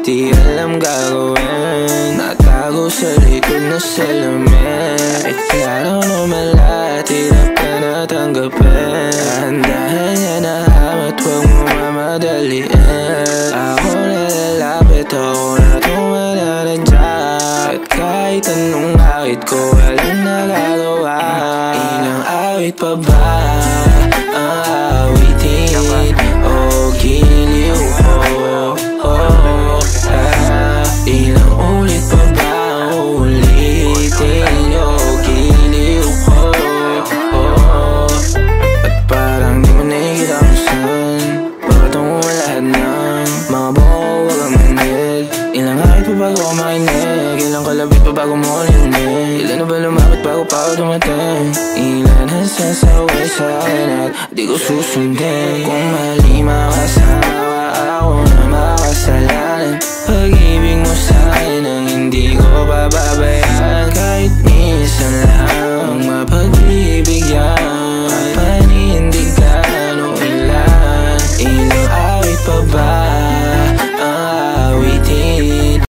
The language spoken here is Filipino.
di alam gagawin. Natago sa likod na salamin. Ay klaro naman lahat, hirap ka na tanggapin. Dahan niya na hamat, huwag mo mamadaliin. Ako na lalapit, ako na tumananadya. At kahit anong awit ko, walang nagagawa. Ilang awit pa ba ang awitin? O giliw ko, ilang ulit pa ba ang ulitin? O giliw ko, at parang di mo nakikita kung saan patungo lahat ng mga buko, wag ang manhid. Ilang awit pa bago ako makinig? Ilang kalabit pa bago mo linig? Ilan na ba lumapit bago pa ako dumating? Ilan ang sasaway sa akin at di ko susundin? Kung mali makasama ako na makasalanan, pag-ibig mo sa akin ang hindi ko pababayaan.